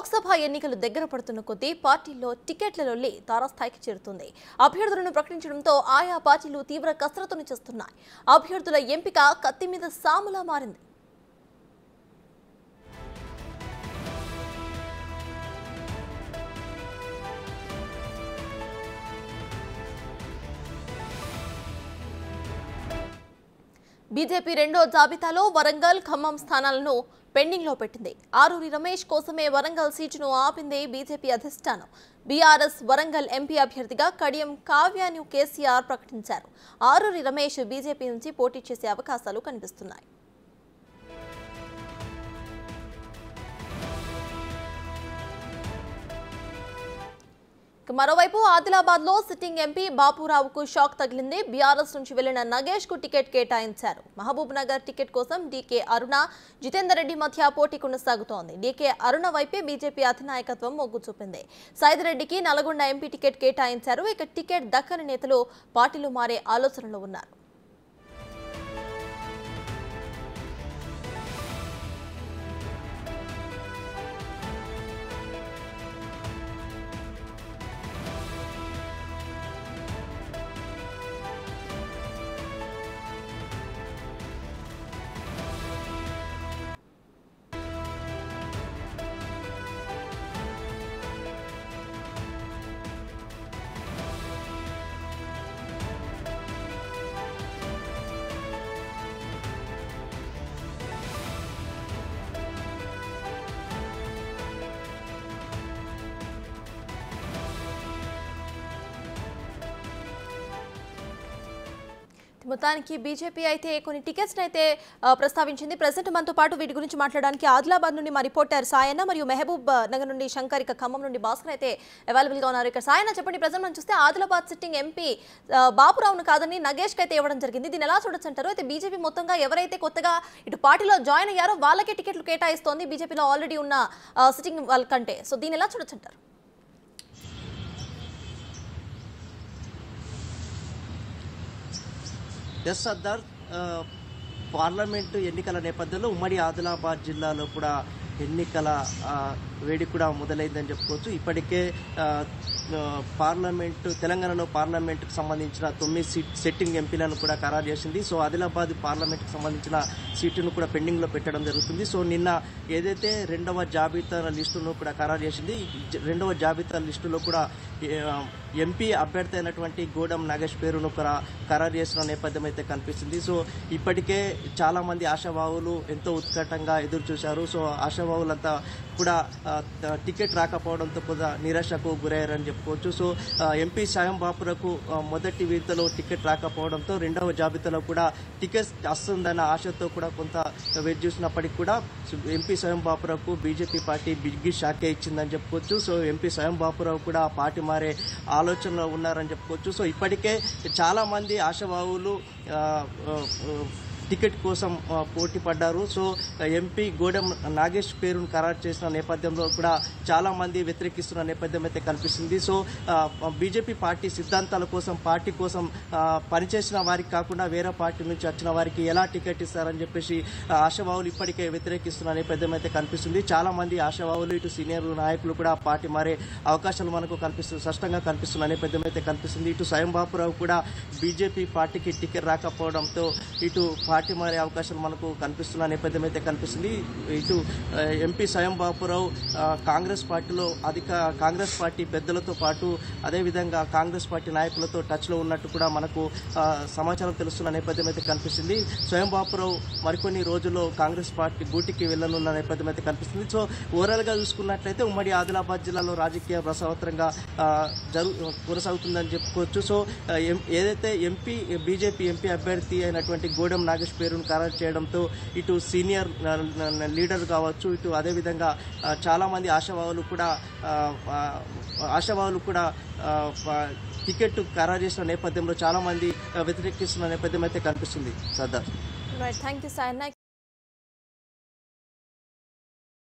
లోక్సభ ఎన్నికలు దగ్గర పడుతున్న కొద్దీ పార్టీల్లో టికెట్ల లొల్లి తారాస్థాయికి చేరుతుంది. అభ్యర్థులను ప్రకటించడంతో ఆయా పార్టీలు తీవ్ర కసరత్తును చేస్తున్నాయి. అభ్యర్థుల ఎంపిక కత్తి మీద సాములా మారింది. బీజేపీ రెండో జాబితాలో వరంగల్, ఖమ్మం స్థానాలను పెండింగ్ లో పెట్టింది. ఆరూరి రమేష్ కోసమే వరంగల్ సీటును ఆపింది బీజేపీ అధిష్టానం. బీఆర్ఎస్ వరంగల్ ఎంపీ అభ్యర్థిగా కడియం కావ్యాను కేసీఆర్ ప్రకటించారు. ఆరూరి రమేష్ బీజేపీ నుంచి పోటీ చేసే అవకాశాలు కనిపిస్తున్నాయి. మరోవైపు ఆదిలాబాద్ లో సిట్టింగ్ ఎంపీ బాపురావుకు షాక్ తగిలింది. బీఆర్ఎస్ నుంచి వెళ్లిన నగేష్ కు టికెట్ కేటాయించారు. మహబూబ్ నగర్ టికెట్ కోసం డీకే అరుణ, జితేందర్ రెడ్డి మధ్య పోటీ కొనసాగుతోంది. డీకే అరుణ వైపే బీజేపీ అధినాయకత్వం మొగ్గు చూపింది. సైదిరెడ్డికి నల్గొండ ఎంపీ టికెట్ కేటాయించారు. ఇక టికెట్ దక్కని నేతలు పార్టీలు మారే ఆలోచనలో ఉన్నారు. మొత్తానికి బీజేపీ అయితే కొన్ని టికెట్స్ అయితే ప్రస్తావించింది. ప్రెసెంట్ మనతో పాటు వీటి గురించి మాట్లాడడానికి ఆదిలాబాద్ నుండి మా రిపోర్టర్ సాయన్న మరియు మహబూబ్ నగర్ నుండి శంకర్, ఇక ఖమ్మం నుండి భాస్కర్ అయితే అవైలబుల్ గా ఉన్నారు. ఇక సాయన్న చెప్పండి, ప్రెసెంట్ మనం చూస్తే ఆదిలాబాద్ సిట్టింగ్ ఎంపీ బాపురావును కాదని నగేష్ కి అయితే ఇవ్వడం జరిగింది. దీన్ని ఎలా చూడొచ్చు అంటారు? అయితే బీజేపీ మొత్తంగా ఎవరైతే కొత్తగా ఇటు పార్టీలో జాయిన్ అయ్యారో వాళ్ళకే టికెట్లు కేటాయిస్తోంది బీజేపీలో ఆల్రెడీ ఉన్న సిట్టింగ్ వాళ్ళ కంటే. సో దీన్ని ఎలా చూడొచ్చు అంటారు? ఎస్ సర్దార్, పార్లమెంటు ఎన్నికల నేపథ్యంలో ఉమ్మడి ఆదిలాబాద్ జిల్లాలో కూడా ఎన్నికల వేడి కూడా మొదలైందని చెప్పుకోవచ్చు. ఇప్పటికే తెలంగాణలో పార్లమెంటుకు సంబంధించిన 9 సెట్టింగ్ ఎంపీలను కూడా ఖరారు చేసింది. సో ఆదిలాబాద్ పార్లమెంటుకు సంబంధించిన సీటును కూడా పెండింగ్లో పెట్టడం జరుగుతుంది. సో నిన్న ఏదైతే రెండవ జాబితా లిస్టును కూడా ఖరారు చేసింది, రెండవ జాబితా లిస్టులో కూడా ఎంపీ అభ్యర్థి అయినటువంటి గోడం నాగేష్ పేరును ఖరారు చేసిన నేపథ్యం అయితే కనిపిస్తుంది. సో ఇప్పటికే చాలా మంది ఆశావాహులు ఎంతో ఉత్కంఠంగా ఎదురు చూశారు. సో ఆశావాహులంతా కూడా టికెట్ రాకపోవడంతో కూడా నిరాశకు గురయ్యారని చెప్పుకోవచ్చు. సో ఎంపీ సాయం బాపురకు మొదటి విడతలో టికెట్ రాకపోవడంతో రెండవ జాబితాలో కూడా టికెట్ వస్తుందన్న ఆశతో కూడా కొంత వెయిట్ చూసినప్పటికీ కూడా ఎంపీ స్వయం బాపురావుకు బీజేపీ పార్టీ బిగ్ షాకే ఇచ్చిందని చెప్పుకోవచ్చు. సో ఎంపీ స్వయం బాపురావు కూడా పార్టీ మారే ఆలోచనలో ఉన్నారని చెప్పుకోవచ్చు. సో ఇప్పటికే చాలా మంది ఆశావాహులు టికెట్ కోసం పోటీ పడ్డారు. సో ఎంపీ గోడెం నాగేష్ పేరును ఖరారు చేసిన నేపథ్యంలో కూడా చాలా మంది వ్యతిరేకిస్తున్న నేపథ్యం అయితే కనిపిస్తుంది. సో బీజేపీ పార్టీ సిద్ధాంతాల కోసం, పార్టీ కోసం పనిచేసిన వారికి కాకుండా వేరే పార్టీ నుంచి వచ్చిన వారికి ఎలా టికెట్ ఇస్తారని చెప్పేసి ఆశావాహులు ఇప్పటికే వ్యతిరేకిస్తున్న నేపథ్యం అయితే కనిపిస్తుంది. చాలా మంది ఆశావాహులు, ఇటు సీనియర్ నాయకులు కూడా పార్టీ మారే అవకాశాలు మనకు స్పష్టంగా కనిపిస్తున్న నేపథ్యం అయితే కనిపిస్తుంది. ఇటు స్వయం బాపురావు కూడా బీజేపీ పార్టీకి టికెట్ రాకపోవడంతో ఇటు పార్టీ మారే అవకాశాలు మనకు కనిపిస్తున్న నేపథ్యం అయితే కనిపిస్తుంది. ఇటు ఎంపీ స్వయం బాపురావు కాంగ్రెస్ పార్టీలో కాంగ్రెస్ పార్టీ పెద్దలతో పాటు అదేవిధంగా కాంగ్రెస్ పార్టీ నాయకులతో టచ్లో ఉన్నట్టు కూడా మనకు సమాచారం తెలుస్తున్న నేపథ్యం అయితే కనిపిస్తుంది. స్వయం బాపురావు మరికొన్ని రోజుల్లో కాంగ్రెస్ పార్టీ గూటికి వెళ్లనున్న నేపథ్యం అయితే కనిపిస్తుంది. సో ఓవరాల్గా చూసుకున్నట్లయితే ఉమ్మడి ఆదిలాబాద్ జిల్లాలో రాజకీయ రసవత్తరంగా కొనసాగుతుందని చెప్పుకోవచ్చు. సో ఏదైతే బీజేపీ ఎంపీ అభ్యర్థి అయినటువంటి గోడెం నాగేష్ పేరును ఖరారు చేయడంతో ఇటు సీనియర్ లీడర్ కావచ్చు, ఇటు అదేవిధంగా చాలా మంది ఆశావాహులు కూడా టికెట్ ఖరారు చేసిన నేపథ్యంలో చాలా మంది వ్యతిరేకిస్తున్న నేపథ్యం అయితే కనిపిస్తుంది. Sardar, thank you Sayanna.